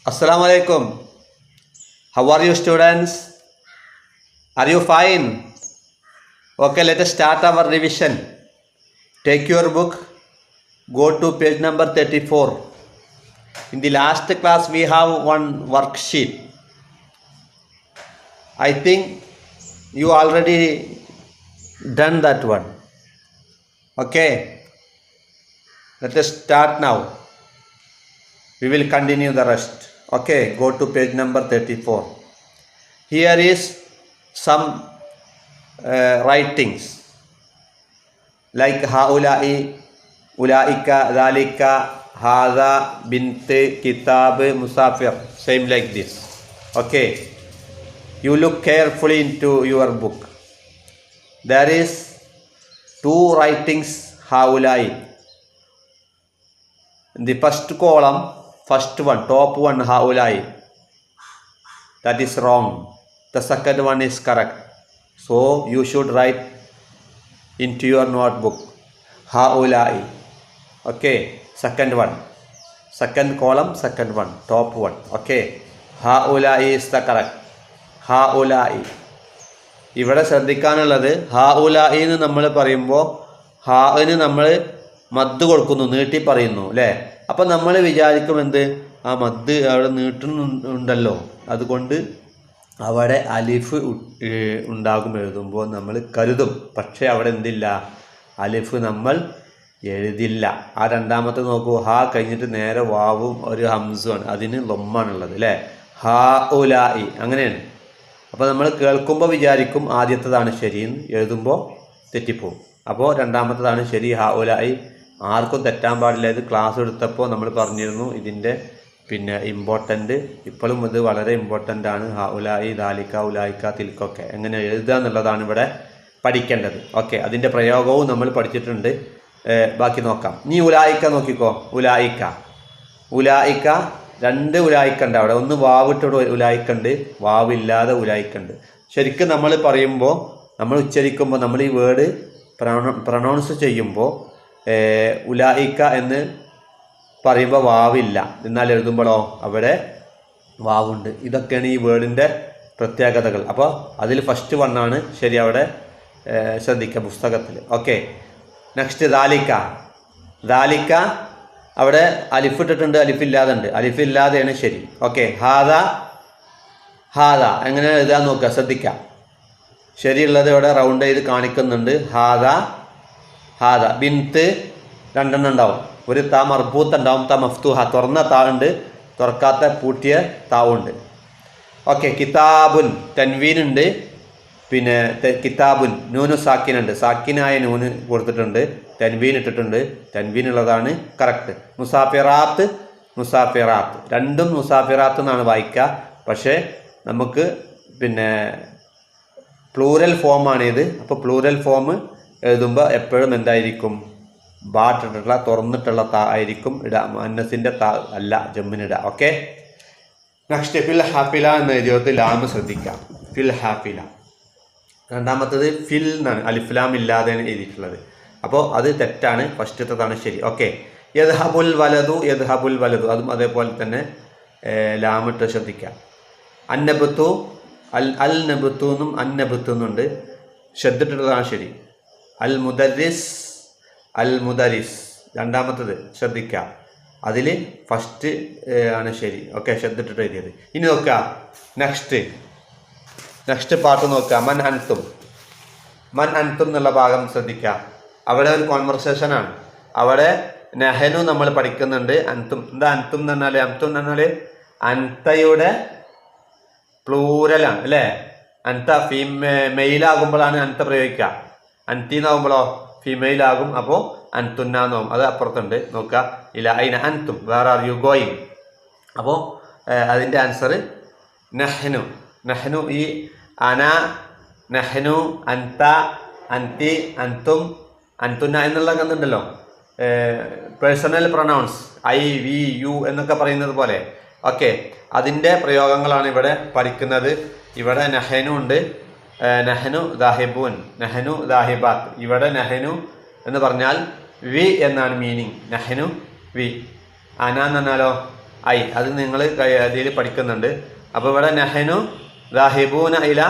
Assalamu alaikum. How are you, students? Are you fine? Okay, let us start our revision. Take your book, go to page number 34. In the last class, we have one worksheet. I think you already done that one. Okay, let us start now. We will continue the rest. Okay, go to page number 34. Here is some writings like haulai, ulaika, dhalika, hadha, bint, kitab, musafir. Same like this. Okay, you look carefully into your book. There is two writings haulai. In the first column, first one, top one, haulai. That is wrong. The second one is correct. So you should write into your notebook haulai. Okay, second one, second column, second one, top one. Okay, haulai is the correct. haulai. ഇവിടെ ശ്രദ്ധിക്കാനുള്ളത് haulai എന്ന് നമ്മൾ പറയുമ്പോൾ hand നമ്മൾ മദ് കൊടുക്കുന്നു, നീട്ടി പറയുന്നു അല്ലേ. അപ്പം നമ്മൾ വിചാരിക്കും എന്ത്, ആ മദ് അവിടെ നീട്ടുന്നുണ്ടല്ലോ, അതുകൊണ്ട് അവിടെ അലിഫ് ഉണ്ടാകും എഴുതുമ്പോൾ നമ്മൾ കരുതും. പക്ഷേ അവിടെ എന്തില്ല, അലിഫ് നമ്മൾ എഴുതില്ല. ആ രണ്ടാമത്തെ നോക്കൂ, ഹാ കഴിഞ്ഞിട്ട് നേരെ വാവും ഒരു ഹംസുമാണ്, അതിന് ലൊമ്മാണുള്ളത് അല്ലേ. ഹാ ഉലായി അങ്ങനെയാണ്. അപ്പോൾ നമ്മൾ കേൾക്കുമ്പോൾ വിചാരിക്കും ആദ്യത്തേതാണ് ശരിയെന്ന്, എഴുതുമ്പോൾ തെറ്റിപ്പോവും. അപ്പോൾ രണ്ടാമത്തേതാണ് ശരി, ഹാ ഉലായി. ആർക്കും തെറ്റാൻ പാടില്ല. ഇത് ക്ലാസ് എടുത്തപ്പോൾ നമ്മൾ പറഞ്ഞിരുന്നു ഇതിൻ്റെ ഇമ്പോർട്ടൻ്റ്. ഇപ്പോഴും ഇത് വളരെ ഇമ്പോർട്ടൻ്റ് ആണ്. ഉലായി, ദാലിക്ക, ഉലായിക്ക, തിൽക്കൊക്കെ എങ്ങനെ എഴുതുക എന്നുള്ളതാണ് ഇവിടെ പഠിക്കേണ്ടത്. ഓക്കെ, അതിൻ്റെ പ്രയോഗവും നമ്മൾ പഠിച്ചിട്ടുണ്ട്. ബാക്കി നോക്കാം. നീ ഉലായിക്ക നോക്കിക്കോ. ഉലായിക്ക, ഉലായിക്ക, രണ്ട് ഉലായിക്കുണ്ട് അവിടെ. ഒന്ന് വാവിട്ടോട് ഉലായിക്കുണ്ട്, വാവില്ലാതെ ഉലായിക്കുണ്ട്. ശരിക്കും നമ്മൾ പറയുമ്പോൾ, നമ്മൾ ഉച്ചരിക്കുമ്പോൾ, നമ്മൾ ഈ വേർഡ് പ്രൊനൗൺസ് ചെയ്യുമ്പോൾ ഉലായിക്ക എന്ന് പറയുമ്പോൾ വാവില്ല, എന്നാൽ എഴുതുമ്പോഴോ അവിടെ വാവുണ്ട്. ഇതൊക്കെയാണ് ഈ വേർഡിൻ്റെ പ്രത്യേകതകൾ. അപ്പോൾ അതിൽ ഫസ്റ്റ് വണ്ണാണ് ശരി, അവിടെ ശ്രദ്ധിക്കുക പുസ്തകത്തിൽ. ഓക്കെ, നെക്സ്റ്റ് ദാലിക്ക. ദാലിക്ക അവിടെ അലിഫ് ഇട്ടിട്ടുണ്ട്, അലിഫില്ലാതെ ഉണ്ട്, അലിഫില്ലാതെയാണ് ശരി. ഓക്കെ, ഹാദ, ഹാദ എങ്ങനെ എഴുതാൻ നോക്കുക, ശ്രദ്ധിക്കുക. ശരിയുള്ളത് ഇവിടെ റൗണ്ട് ചെയ്ത് കാണിക്കുന്നുണ്ട്. ഹാദ, ഹാദ. ബിന്ത് രണ്ടെണ്ണം ഉണ്ടാവും, ഒരു താ മർബൂത്ത് ഉണ്ടാവും, താ മഫ്തൂഹ തുറന്ന താ ഉണ്ട്, തുറക്കാത്ത പൂട്ടിയ താവുണ്ട്. ഓക്കെ, കിതാബുൻ തൻവീനുണ്ട്, പിന്നെ കിതാബുൻ നൂനു സാക്കിനുണ്ട്, സാക്കിനായ നൂന് കൊടുത്തിട്ടുണ്ട്, തൻവീൻ ഇട്ടിട്ടുണ്ട്, തൻവീനുള്ളതാണ് കറക്റ്റ്. മുസാഫിറാത്ത്, മുസാഫിറാത്ത് രണ്ടും മുസാഫിറാത്ത് എന്നാണ് വായിക്കുക. പക്ഷേ നമുക്ക് പ്ലൂറൽ ഫോമാണിത്. അപ്പോൾ പ്ലൂറൽ ഫോം എഴുതുമ്പോൾ എപ്പോഴും എന്തായിരിക്കും, ബാട്ടിട്ടുള്ള തുറന്നിട്ടുള്ള താ ആയിരിക്കും ഇടുക, മുഅന്നസിൻ്റെ താ അല്ല ജമ്മിനിടുക. ഓക്കെ, നെക്സ്റ്റ് ഫിൽ ഹാഫില എന്ന് എഴുതിയത് ലാമ് ശ്രദ്ധിക്കാം. ഫിൽ ഹാഫില. രണ്ടാമത്തത് ഫിൽ എന്നാണ്, അലിഫ്ലാം ഇല്ലാതെയാണ് എഴുതിയിട്ടുള്ളത്. അപ്പോൾ അത് തെറ്റാണ്, ഫസ്റ്റത്തേതാണ് ശരി. ഓക്കെ, യദ്ഹബുൽ വലതു, യദ്ഹബുൽ വലതു, അതും അതേപോലെ തന്നെ ലാമിട്ട് ശ്രദ്ധിക്കാം. അന്നബത്തു, അൽ നബത്തു എന്നും അന്നബത്തു എന്നുണ്ട്, ശ്രദ്ധിച്ചിട്ടുള്ളതാണ് ശരി. അൽ മുദരിസ്, അൽ മുദരിസ് രണ്ടാമത്തത് ശ്രദ്ധിക്കുക, അതിൽ ഫസ്റ്റ് ആണ് ശരി. ഓക്കെ, ശ്രദ്ധിച്ചിട്ട് എഴുതിയത്. ഇനി നോക്കുക നെക്സ്റ്റ് പാർട്ട് നോക്കുക. മൻ അൻതും, മൻ അൻതും എന്നുള്ള ഭാഗം ശ്രദ്ധിക്കുക. അവിടെ ഒരു കോൺവെർസേഷനാണ്. അവിടെ നെഹനു നമ്മൾ പഠിക്കുന്നുണ്ട്. അൻതും, എന്താ അൻതും എന്ന് പറഞ്ഞാൽ, അൻതും എന്ന് പറഞ്ഞാൽ അൻതയുടെ പ്ലൂരലാണ് അല്ലേ. അൻത മെയിലാകുമ്പോഴാണ് അൻത പ്രയോഗിക്കുക, അൻതീന്നാകുമ്പോഴോ ഫീമെയിലാകും. അപ്പോൾ അൻതുന്നാന്നാവും, അത് അപ്പുറത്തുണ്ട് നോക്കുക. ഇല ഐന അൻതും, വേർ ആർ യു ഗോയിങ്. അപ്പോൾ അതിൻ്റെ ആൻസർ നഹ്നു. നഹ്നു, ഈ അന, നഹ്നു, അൻത, അൻതി, അൻതും, അൻതുന്ന എന്നുള്ളതൊക്കെ ഉണ്ടല്ലോ, personal pronouns, I, we, you എന്നൊക്കെ പറയുന്നത് പോലെ. ഓക്കെ, അതിൻ്റെ പ്രയോഗങ്ങളാണ് ഇവിടെ പഠിക്കുന്നത്. ഇവിടെ നഹ്നു ഉണ്ട്, നഹ്നു ദാഹിബൂൻ, നഹ്നു ദാഹിബാത്ത്. ഇവിടെ നഹ്നു എന്ന് പറഞ്ഞാൽ വി എന്നാണ് മീനിങ്. നഹ്നു വി. അന എന്ന് പറഞ്ഞാലോ ഐ അത് നിങ്ങൾ ഇതിൽ പഠിക്കുന്നുണ്ട്. അപ്പോൾ ഇവിടെ നഹനു ദാഹിബൂന ഇല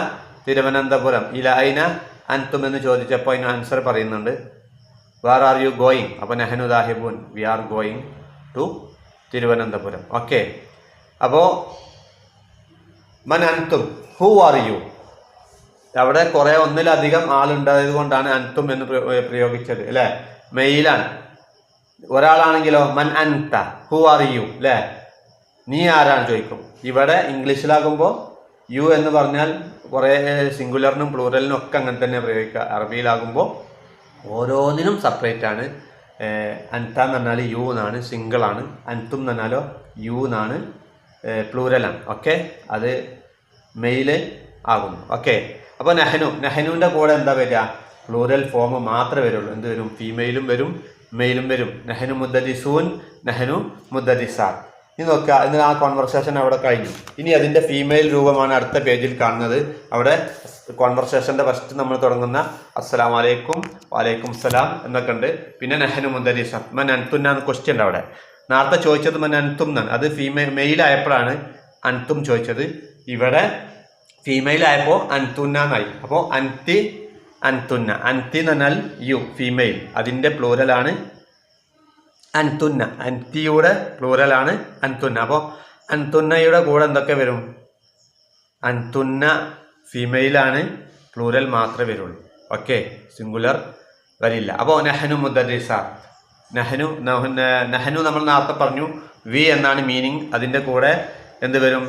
തിരുവനന്തപുരം ഇല ഐന അൻതും എന്ന് ചോദിച്ചപ്പോൾ അതിന് ആൻസർ പറയുന്നുണ്ട് വേർ ആർ യു ഗോയിങ്. അപ്പോൾ നഹനു ദാഹിബൂൻ we are going to Thiruvananthapuram. Okay. അപ്പോൾ മൻ അൻതും ഹൂ ആർ യു. അവിടെ കുറേ ഒന്നിലധികം ആളുണ്ടായത് കൊണ്ടാണ് അൻതും എന്ന് പ്രയോഗിച്ചത് അല്ലേ. മെയിലാണ്. ഒരാളാണെങ്കിലോ മൻ അൻത ഹൂ ആർ യു അല്ലേ, നീ ആരാണ് ചോദിക്കും. ഇവിടെ ഇംഗ്ലീഷിലാകുമ്പോൾ യു എന്ന് പറഞ്ഞാൽ കുറേ സിംഗുലറിനും പ്ലൂറലിനും ഒക്കെ അങ്ങനെ തന്നെ പ്രയോഗിക്കുക. അറബിയിലാകുമ്പോൾ ഓരോന്നിനും സെപ്പറേറ്റ് ആണ്. അൻത എന്ന് പറഞ്ഞാൽ യു എന്നാണ്, സിംഗിളാണ്. അൻതും എന്ന് പറഞ്ഞാലോ യു എന്നാണ്, പ്ലൂറലാണ്. ഓക്കെ, അത് മെയില് ആകുന്നു. ഓക്കെ. അപ്പോൾ നെഹനുവിൻ്റെ കൂടെ എന്താ വരിക, പ്ലൂറൽ ഫോം മാത്രമേ വരുള്ളൂ. എന്ത് വരും, ഫീമെയിലും വരും മെയിലും വരും. നെഹനു മുദ്ദരിസൂൻ, നെഹനു മുദ്ദരിസാർ. ഇനി നോക്കുക, ഇന്ന് ആ കോൺവെർസേഷൻ അവിടെ കഴിഞ്ഞു. ഇനി അതിൻ്റെ ഫീമെയിൽ രൂപമാണ് അടുത്ത പേജിൽ കാണുന്നത്. അവിടെ കോൺവെർസേഷൻ്റെ ഫസ്റ്റ് നമ്മൾ തുടങ്ങുന്ന അസ്സലാമു അലൈക്കും വലൈക്കും സലാം എന്നൊക്കെ ഉണ്ട്. പിന്നെ നെഹനു മുദ്ദരിസാർ മൻ അൻതുന്നാണ് ക്വസ്റ്റ്യൻ ഉണ്ട്. അവിടെ നേരത്തെ ചോദിച്ചത് മൻ അൻതും എന്നാണ്, അത് മെയിലായപ്പോഴാണ് അൻതും ചോദിച്ചത്. ഇവിടെ ഫീമെയിൽ ആയപ്പോൾ അൻതുന്നായി. അപ്പോൾ അൻതി അൻതുന്ന, അൻതി എന്ന് പറഞ്ഞാൽ യു ഫീമെയിൽ, അതിൻ്റെ പ്ലൂറലാണ് അൻതുന്ന. അൻതിയുടെ പ്ലൂറലാണ് അൻതുന്ന. അപ്പോൾ അൻതുന്നയുടെ കൂടെ എന്തൊക്കെ വരും, അൻതുന്ന ഫീമെയിലാണ്, പ്ലൂറൽ മാത്രമേ വരുള്ളൂ. ഓക്കെ, സിംഗുലർ വരില്ല. അപ്പോൾ നെഹനു മുദ്ദരിസാർ, നെഹനു നമ്മൾ നേരത്തെ പറഞ്ഞു വി എന്നാണ് മീനിങ്. അതിൻ്റെ കൂടെ എന്ത് വരും,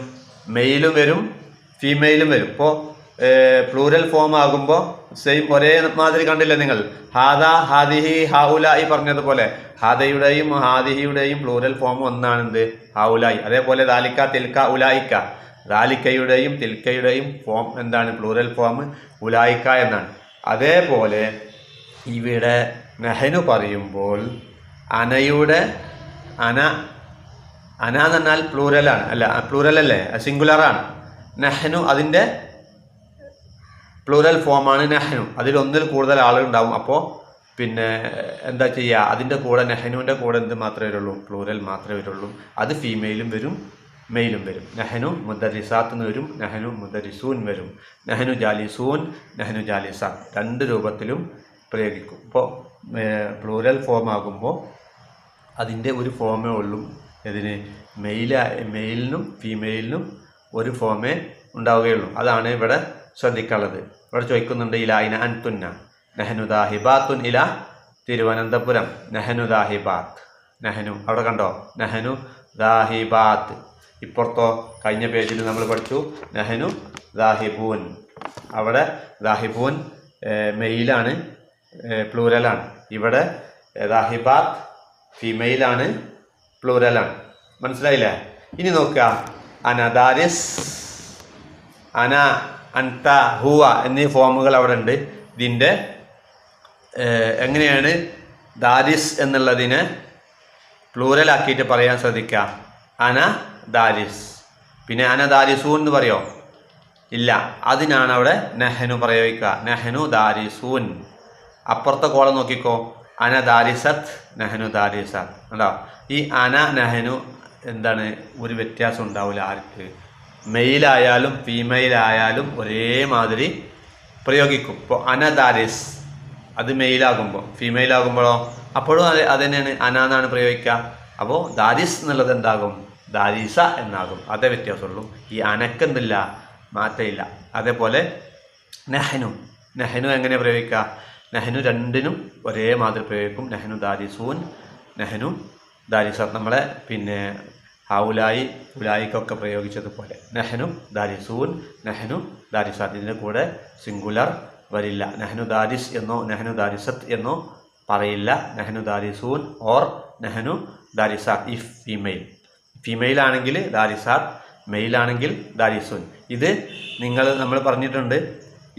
മെയിലും വരും ഫീമെയിലും വരും. ഇപ്പോൾ പ്ലൂറൽ ഫോം ആകുമ്പോൾ സെയിം ഒരേ മാതിരി കണ്ടില്ലേ നിങ്ങൾ, ഹാദ ഹാദിഹി ഹാഉലായി പറഞ്ഞതുപോലെ ഹാദയുടെയും ഹാദിഹിയുടെയും പ്ലൂറൽ ഫോം ഒന്നാണ് എന്ത്, ഹാഉലായി. അതേപോലെ ദാലിക്ക തിൽക്ക ഉലായിക്ക, ദാലിക്കയുടെയും തിൽക്കയുടെയും ഫോം എന്താണ്, പ്ലൂറൽ ഫോം ഉലായിക്ക എന്നാണ്. അതേപോലെ ഇവിടെ നെഹനു പറയുമ്പോൾ അനയുടെ അന എന്ന് പറഞ്ഞാൽ പ്ലൂറലാണ്, അല്ല പ്ലൂറലല്ലേ, സിംഗുലറാണ്. നെഹനു അതിൻ്റെ പ്ലൂറൽ ഫോമാണ് നെഹനു. അതിലൊന്നിൽ കൂടുതൽ ആളുണ്ടാവും. അപ്പോൾ പിന്നെ എന്താ ചെയ്യുക, അതിൻ്റെ കൂടെ നെഹനുവിൻ്റെ കൂടെ എന്ത് മാത്രമേ വരുള്ളൂ, പ്ലൂറൽ മാത്രമേ വരുള്ളൂ. അത് ഫീമെയിലും വരും മെയിലും വരും. നെഹനു മുദ്ദരിസാത്ത് എന്ന് വരും, നെഹനു മുദ്ദരിസൂൻ വരും. നെഹനു ജാലിസൂൻ, നെഹനു ജാലിസാത്ത്, രണ്ട് രൂപത്തിലും പ്രയോഗിക്കും. ഇപ്പോൾ പ്ലൂറൽ ഫോം ആകുമ്പോൾ അതിൻ്റെ ഒരു ഫോമേ ഉള്ളൂ. ഇതിന് മെയിലിനും ഫീമെയിലിനും ഒരു ഫോമേ ഉണ്ടാവുകയുള്ളൂ. അതാണ് ഇവിടെ ശ്രദ്ധിക്കാനുള്ളത്. ഇവിടെ ചോദിക്കുന്നുണ്ട് ഇലായിന അൻതുന്ന നെഹനു ദാഹിബാത്തുൻ ഇല തിരുവനന്തപുരം. നെഹനു ദാഹിബാത്ത്, നെഹനു അവിടെ കണ്ടോ, നെഹനു ദാഹിബാത്ത്. ഇപ്പുറത്തോ കഴിഞ്ഞ പേജിൽ നമ്മൾ പഠിച്ചു നെഹനു ദാഹിബൂൻ. അവിടെ ദാഹിബൂൻ മെയിലാണ്, പ്ലൂറലാണ്. ഇവിടെ ദാഹിബാത്ത് ഫീമെയിലാണ്, പ്ലൂറലാണ്. മനസ്സിലായില്ലേ? ഇനി നോക്കുക, അന ദാരിസ്, അന അൻത ഹുവ എന്നീ ഫോമുകൾ അവിടെ ഉണ്ട്. ഇതിൻ്റെ എങ്ങനെയാണ് ദാരിസ് എന്നുള്ളതിനെ പ്ലൂറലാക്കിയിട്ട് പറയാൻ ശ്രദ്ധിക്കുക. അന ദാരിസ്. പിന്നെ അന ദാരിസൂൻ എന്ന് പറയോ, ഇല്ല, അതിനാണ് അവിടെ നെഹനു പ്രയോഗിക്കുക. നെഹനു ദാരിസൂൻ. അപ്പുറത്തെ കോളം നോക്കിക്കോ, അന ദാരിസത്ത്, നെഹനു ദാരിസത്ത്. ഉണ്ടോ? ഈ അന നെഹനു എന്താണ്, ഒരു വ്യത്യാസം ഉണ്ടാവില്ല ആർക്ക്. മെയിലായാലും ഫീമെയിലായാലും ഒരേമാതിരി പ്രയോഗിക്കും. ഇപ്പോൾ അന ദാരിസ് അത് മെയിലാകുമ്പോൾ, ഫീമെയിലാകുമ്പോഴോ അപ്പോഴും അത് തന്നെയാണ്, അന എന്നാണ് പ്രയോഗിക്കുക. അപ്പോൾ ദാരിസ് എന്നുള്ളത് എന്താകും, ദാരിസ എന്നാകും. അതേ വ്യത്യാസമുള്ളൂ. ഈ അനക്കെന്തില്ല, മാറ്റമില്ല. അതേപോലെ നെഹനു, നെഹനു എങ്ങനെ പ്രയോഗിക്കുക, നെഹനു രണ്ടിനും ഒരേമാതിരി പ്രയോഗിക്കും. നെഹനു ദാരിസൂൻ, നെഹനു ദാരിസത്ത്. നമ്മളെ പിന്നെ ഹൗലായി ഉലായിക്കൊക്കെ പ്രയോഗിച്ചതുപോലെ നെഹനു ദാരിസൂൻ, നെഹനു ദാരിസാത്ത്. ഇതിൻ്റെ കൂടെ സിംഗുലർ വരില്ല. നെഹനു ദാരിസ് എന്നോ നെഹനു ദാരിസത്ത് എന്നോ പറയില്ല. നെഹനു ദാരിസൂൻ ഓർ നെഹനു ദാരിസാത്ത്. ഈ ഫീമെയിലാണെങ്കിൽ ദാരിസാത്ത്, മെയിലാണെങ്കിൽ ദാരിസൂൻ. ഇത് നമ്മൾ പറഞ്ഞിട്ടുണ്ട്.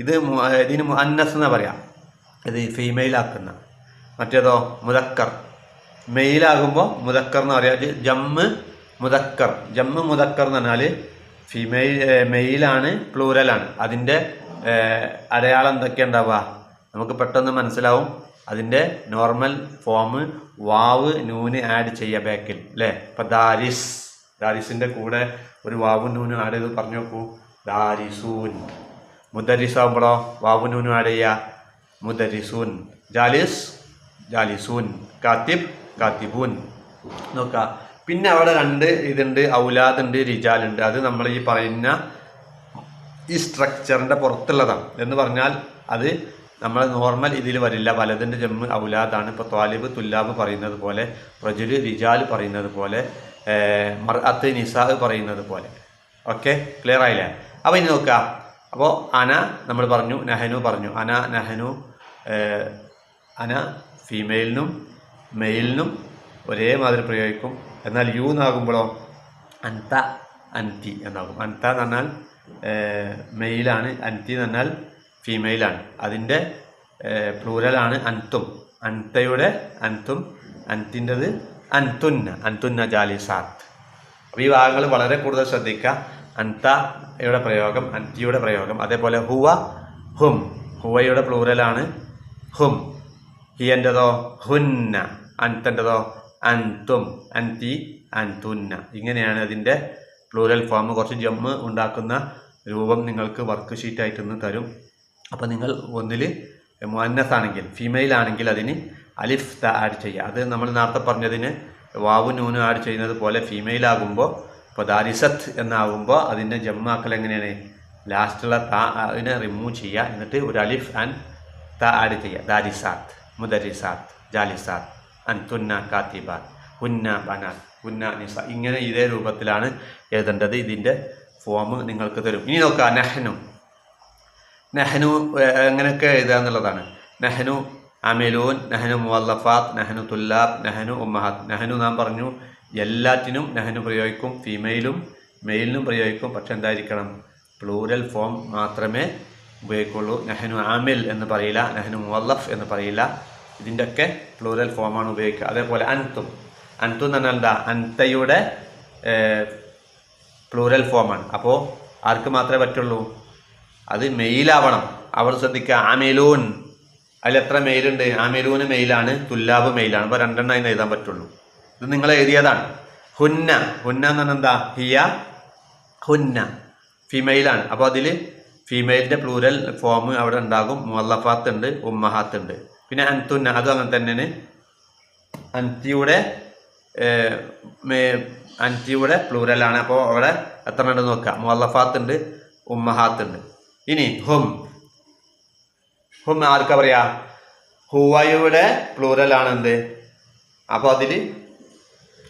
ഇതിന് മുഅന്നസ് എന്നാ പറയാം, ഇത് ഫീമെയിലാക്കുന്ന. മറ്റേതോ മുദക്കർ, മെയിലാകുമ്പോൾ മുദക്കർ എന്ന് പറയാം. ജമ്മ് മുദക്കർ, ജമ്മ് മുദക്കർ എന്ന് പറഞ്ഞാൽ മെയിലാണ്, പ്ലൂറലാണ്. അതിൻ്റെ അടയാളം എന്തൊക്കെ ഉണ്ടാവുക നമുക്ക് പെട്ടെന്ന് മനസ്സിലാവും. അതിൻ്റെ നോർമൽ ഫോം വാവ് നൂന് ആഡ് ചെയ്യുക ബാക്കിൽ, അല്ലേ? ഇപ്പം ദാരിസ് ദാരിസിൻ്റെ കൂടെ ഒരു വാവും നൂനും ആഡ് ചെയ്ത് പറഞ്ഞു നോക്കൂ. ദാരിസൂൻ. മുദരിസ് ആകുമ്പോഴോ വാവും നൂനും ആഡ് ചെയ്യുക. മുദരിസൂൻ. ജാലിസ് ജാലിസൂൻ. കാത്തിബ് കാത്തിബൂൻ. നോക്കുക. പിന്നെ അവിടെ 2 ഇതുണ്ട്, ഔലാദുണ്ട്, റിജാലുണ്ട്. അത് നമ്മൾ ഈ പറയുന്ന ഈ സ്ട്രക്ചറിൻ്റെ പുറത്തുള്ളതാണ്. എന്ന് പറഞ്ഞാൽ അത് നമ്മൾ നോർമൽ ഇതിൽ വരില്ല. വലതിൻ്റെ ജമ്മ് ഔലാദാണ്. ഇപ്പോൾ ത്വാലിബ് തുല്ലാബ് പറയുന്നത് പോലെ, റജുല് റിജാൽ പറയുന്നത് പോലെ, മർഅത്ത് നിസാ പറയുന്നത് പോലെ. ഓക്കെ, ക്ലിയർ ആയില്ലേ? അപ്പോൾ ഇനി നോക്കുക. അപ്പോൾ അന നമ്മൾ പറഞ്ഞു, നഹനു പറഞ്ഞു. അന നഹനു. അന ഫീമെയിലിനും മെയിലിനും ഒരേമാതിരി പ്രയോഗിക്കും. എന്നാൽ യു എന്നാകുമ്പോഴോ അൻത അൻതി എന്നാകും. അൻത എന്ന് പറഞ്ഞാൽ മെയിലാണ്, അൻതി എന്ന് പറഞ്ഞാൽ ഫീമെയിലാണ്. അതിൻ്റെ പ്ലൂരലാണ് അൻതും. അൻതയുടെ അൻതും, അൻതിൻ്റെത് അൻതുന്ന. അൻതുന്ന ജാലിസാത്ത്. അപ്പോൾ ഈ ഭാഗങ്ങൾ വളരെ കൂടുതൽ ശ്രദ്ധിക്കുക. അൻതയുടെ പ്രയോഗം, അൻതിയുടെ പ്രയോഗം. അതേപോലെ ഹുവ ഹും. ഹുവയുടെ പ്ലൂരലാണ് ഹും. ഹിയൻ്റെതോ ഹുന്ന. അൻതൻ്റെതോ അൻതും. അൻതി അൻതുന്ന. ഇങ്ങനെയാണ് അതിൻ്റെ പ്ലൂരൽ ഫോം. കുറച്ച് ജമ്മ് ഉണ്ടാക്കുന്ന രൂപം നിങ്ങൾക്ക് വർക്ക് ഷീറ്റായിട്ടൊന്ന് തരും. അപ്പോൾ നിങ്ങൾ ഒന്നിൽ മുഅന്നസ് ആണെങ്കിൽ, ഫീമെയിൽ ആണെങ്കിൽ അതിന് അലിഫ് ത ആഡ് ചെയ്യുക. അത് നമ്മൾ നേരത്തെ പറഞ്ഞതിന് വാവ് നൂന് ആഡ് ചെയ്യുന്നത് പോലെ ഫീമെയിൽ ആകുമ്പോൾ, ഇപ്പോൾ ദാരിസത്ത് എന്നാകുമ്പോൾ അതിൻ്റെ ജമ്മാക്കൽ എങ്ങനെയാണ്? ലാസ്റ്റുള്ള ത അതിനെ റിമൂവ് ചെയ്യുക. എന്നിട്ട് ഒരു അലിഫ് ആൻഡ് ത ആഡ് ചെയ്യുക. ദാരിസാത്ത്, മുദരിസാത്ത്, ജാലിസാത്ത്, അൻതുന്ന കാത്തിബാത്ത്, ഹുന്ന ബനാത്ത്, ഹുന്ന നിസ. ഇങ്ങനെ ഇതേ രൂപത്തിലാണ് എഴുതേണ്ടത്. ഇതിൻ്റെ ഫോം നിങ്ങൾക്ക് തരും. ഇനി നോക്കുക. നഹ്നു. നഹ്നു എങ്ങനെയൊക്കെ എഴുതുക എന്നുള്ളതാണ്. നഹ്നു അമിലൂൻ, നഹ്നു മുവല്ലഫാത്ത്, നഹ്നു തുല്ലാബ്, നഹ്നു ഉമ്മഹാത്ത്. നഹ്നു നാം പറഞ്ഞു എല്ലാറ്റിനും നഹ്നു പ്രയോഗിക്കും. ഫീമെയിലും മെയിലിനും പ്രയോഗിക്കും. പക്ഷെ എന്തായിരിക്കണം? പ്ലൂരൽ ഫോം മാത്രമേ ഉപയോഗിക്കുള്ളൂ. നഹ്നു ആമിൽ എന്ന് പറയില്ല, നഹ്നു മുവല്ലഫ് എന്ന് പറയില്ല. ഇതിൻ്റെയൊക്കെ പ്ലൂരൽ ഫോമാണ് ഉപയോഗിക്കുക. അതേപോലെ അൻതും. അൻതും എന്ന് പറഞ്ഞാൽ എന്താ? അൻതയുടെ പ്ലൂരൽ ഫോമാണ്. അപ്പോൾ ആർക്ക് മാത്രമേ പറ്റുള്ളൂ? അത് മെയിലാവണം. അവിടെ ശ്രദ്ധിക്കുക. ആമിലൂൻ, അതിലെത്ര മെയിലുണ്ട്? ആമിലൂന് മെയിലാണ്, തുല്ലാബ് മെയിലാണ്. അപ്പോൾ 2 എണ്ണം എഴുതാൻ പറ്റുള്ളൂ. ഇത് നിങ്ങൾ എഴുതിയതാണ്. ഹുന്ന. ഹുന്ന എന്ന് പറഞ്ഞാൽ എന്താ? ഹിയ ഹുന്ന. ഫീമെയിലാണ്. അപ്പോൾ അതിൽ ഫീമെയിലിൻ്റെ പ്ലൂരൽ ഫോം അവിടെ ഉണ്ടാകും. മുവല്ലഫാത്ത് ഉണ്ട്, ഉമ്മഹാത്ത് ഉണ്ട്. പിന്നെ അൻതുന്ന, അതും അങ്ങനെ തന്നെയാണ്. അൻതിയുടെ പ്ലൂരലാണ്. അപ്പോൾ അവിടെ എത്ര ഉണ്ട് നോക്കുക. മുവല്ലഫാത്ത് ഉണ്ട്, ഉമ്മഹാത്ത് ഉണ്ട്. ഇനി ഹും. ഹും ആർക്കാ പറയാ? ഹുവയുടെ പ്ലൂരലാണ് എന്ത്? അപ്പോൾ അതിൽ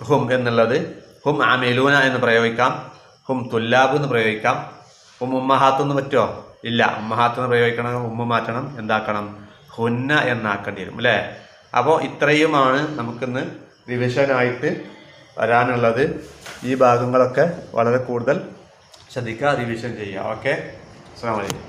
ഹും എന്നുള്ളത് ഹും ആമിലൂന എന്ന് പ്രയോഗിക്കാം, ഹും തുല്ലാബ് എന്ന് പ്രയോഗിക്കാം. ഹും ഉമ്മഹാത്ത് എന്ന് പറ്റുമോ? ഇല്ല. ഉമ്മഹാത്ത് എന്ന് പ്രയോഗിക്കണം, ഉമ്മ മാറ്റണം. എന്താക്കണം? ഹുന്ന എന്നാക്കേണ്ടി വരും അല്ലേ? അപ്പോൾ ഇത്രയുമാണ് നമുക്കിന്ന് റിവിഷനായിട്ട് വരാനുള്ളത്. ഈ ഭാഗങ്ങളൊക്കെ വളരെ കൂടുതൽ ശ്രദ്ധിക്കുക, റിവിഷൻ ചെയ്യുക. ഓക്കെ, അസ്സലാമു അലൈക്കും.